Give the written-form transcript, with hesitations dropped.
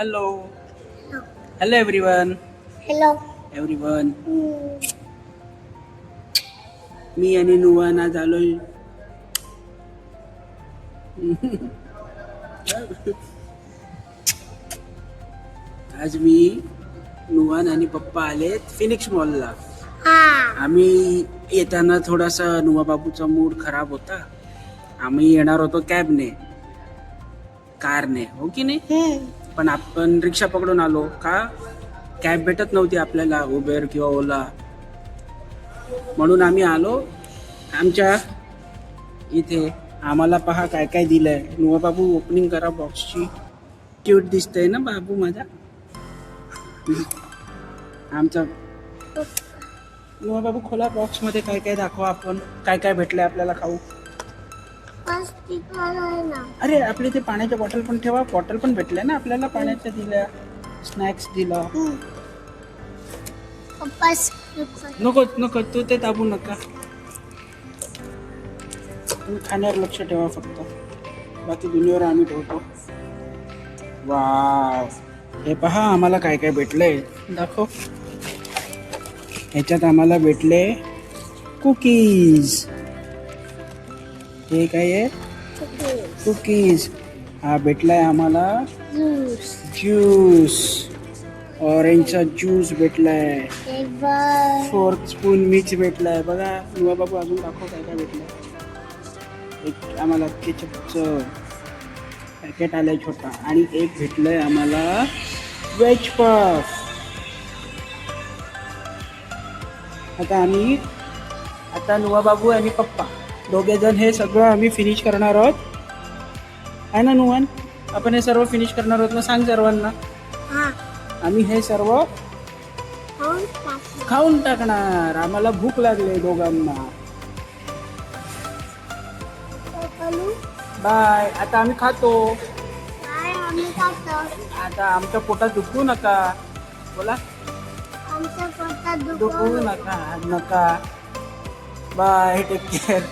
Hello hello everyone. Hello. Everyone, मी आणि नुवान आज आलोय. आज मी नुवान आणि पप्पा आलेत फिनिक्स मॉलला. आम्ही येताना थोडासा नुवा बाबूचा मूड खराब होता. आम्ही येणार होतो कॅबने, कारने, हो की नाही. पण आपण रिक्षा पकडून आलो का कॅब भेटत नव्हती आपल्याला, उबेर किंवा ओला. म्हणून आम्ही आलो आमच्या इथे. आम्हाला पहा काय काय दिलंय. नुवा बाबू ओपनिंग करा बॉक्सची. क्यूट दिसतंय ना बाबू माझा. आमचा नुवा बाबू खोला बॉक्स मध्ये काय काय दाखवा. आपण काय काय भेटलंय आपल्याला खाऊ. अरे आपले ते पाण्याच्या बॉटल पण ठेवा. बॉटल पण भेटल्या ना आपल्याला, पाण्याच्या दिल्या, स्नॅक्स दिला. नको नको, तू ते दाबू नका. तुम्ही खाण्यावर लक्ष ठेवा फक्त, बाकी दुनियेवर आम्ही ठेवतो. वाव, हे पहा आम्हाला काय काय भेटलंय, दाखव. ह्याच्यात आम्हाला भेटले कुकीज. हे काय आहे? कुकीज. हा भेटलाय आम्हाला ज्यूस. ऑरेंजचा ज्यूस भेटलाय. 4 स्पून मिक्स भेटलाय. बघा नुवा बाबू, अजून दाखव काय काय भेटलंय. एक आम्हाला केचपचं पॅकेट आलंय छोटा, आणि एक भेटलंय आम्हाला वेज पफ. आता नुवा बाबू आणि पप्पा दोघे जण हे सगळं आम्ही फिनिश करणार आहोत, आहे ना नुवान. आपण हे सर्व फिनिश करणार आहोत ना, सांग सर्वांना. आम्ही हे सर्व खाऊन टाकणार. आम्हाला भूक लागली दोघांना. बाय. आता आम्ही खातो. आता आमच्या पोटात दुखवू नका. बोला, दुखवू नका. Bye, take care.